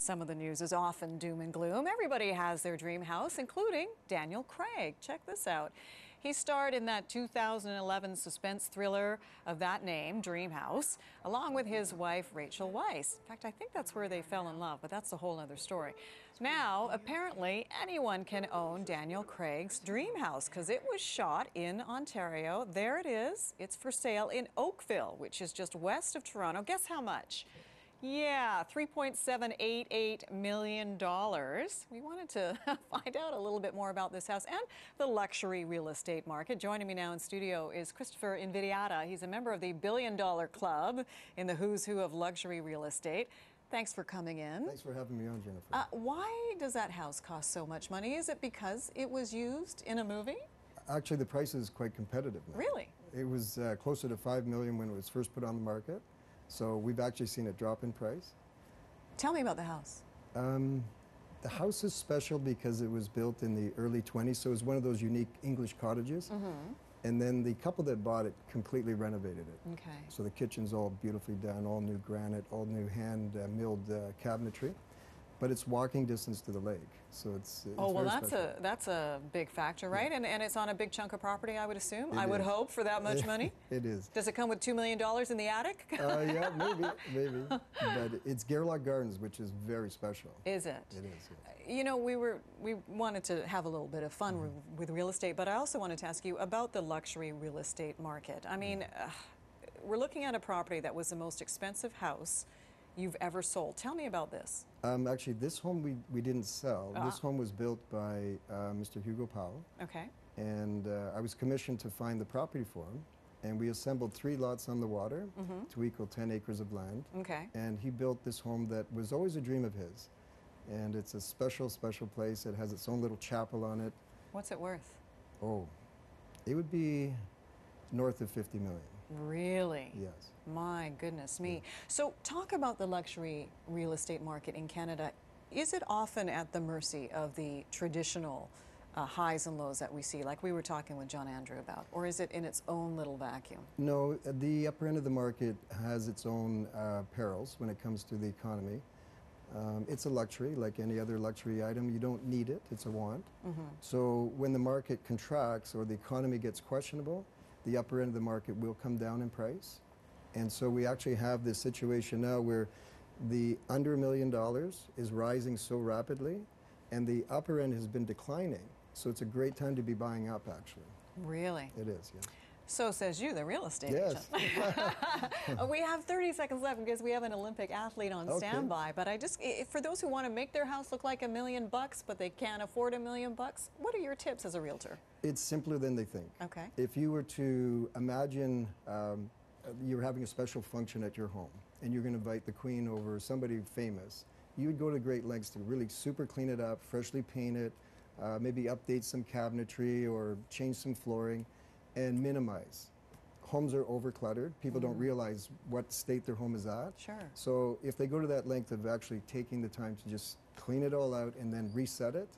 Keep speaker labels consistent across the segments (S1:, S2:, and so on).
S1: Some of the news is often doom and gloom. Everybody has their dream house, including Daniel Craig. Check this out. He starred in that 2011 suspense thriller of that name, Dream House, along with his wife, Rachel Weisz. In fact, I think that's where they fell in love, but that's a whole other story. Now, apparently, anyone can own Daniel Craig's dream house because it was shot in Ontario. There it is. It's for sale in Oakville, which is just west of Toronto. Guess how much? Yeah, $3.788 million. We wanted to find out a little bit more about this house and the luxury real estate market. Joining me now in studio is Christopher Invidiata. He's a member of the $1 Billion Club in the who's who of luxury real estate. Thanks for coming in.
S2: Thanks for having me on, Jennifer.
S1: Why does that house cost so much money? Is it because it was used in a movie?
S2: Actually, the price is quite competitive now.
S1: Really?
S2: It was closer to $5 million when it was first put on the market. So we've actually seen it drop in price.
S1: Tell me about the house.
S2: The house is special because it was built in the early 20s, so it was one of those unique English cottages. Mm-hmm. And then the couple that bought it completely renovated it. Okay. So the kitchen's all beautifully done, all new granite, all new hand milled cabinetry. But it's walking distance to the lake, so it's
S1: oh, well,
S2: very
S1: that's a big factor, right? Yeah. And it's on a big chunk of property, I would assume. I would hope for that much money.
S2: It is.
S1: Does it come with $2 million in the attic?
S2: Yeah, maybe. But it's Gairloch Gardens, which is very special.
S1: Is it?
S2: It is. Yeah.
S1: You know, we wanted to have a little bit of fun with real estate, but I also wanted to ask you about the luxury real estate market. I mean, we're looking at a property that was the most expensive house you've ever sold. Tell me about this.
S2: Actually, this home we didn't sell. This home was built by Mr. Hugo Powell.
S1: Okay.
S2: And I was commissioned to find the property for him. And we assembled 3 lots on the water to equal 10 acres of land. Okay. And he built this home that was always a dream of his. And it's a special, special place. It has its own little chapel on it.
S1: What's it worth?
S2: Oh, it would be north of $50 million.
S1: Really?
S2: Yes.
S1: My goodness me. Yeah. So talk about the luxury real estate market in Canada. Is it often at the mercy of the traditional highs and lows that we see, like we were talking with John Andrew about, or is it in its own little vacuum?
S2: No, the upper end of the market has its own perils when it comes to the economy. It's a luxury, like any other luxury item. You don't need it, it's a want. So when the market contracts or the economy gets questionable, the upper end of the market will come down in price. And so we actually have this situation now where the under $1 million is rising so rapidly and the upper end has been declining. So it's a great time to be buying up, actually. Really? It is, yeah.
S1: So says you, the real estate agent. We have 30 seconds left because we have an Olympic athlete on standby. But for those who want to make their house look like $1 million, but they can't afford $1 million, what are your tips as a realtor?
S2: It's simpler than they think.
S1: Okay.
S2: If you were to imagine you're having a special function at your home and you're going to invite the Queen over, somebody famous, you would go to great lengths to really super clean it up, freshly paint it, maybe update some cabinetry or change some flooring, and minimize. Homes are overcluttered. People don't realize what state their home is at. Sure. So if they go to that length of actually taking the time to just clean it all out and then reset it,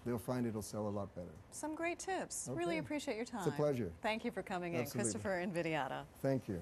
S2: they'll find it'll sell a lot better. Some great tips. Okay. Really appreciate your time. It's a pleasure. Thank you for coming in, Christopher Invidiata. Thank you.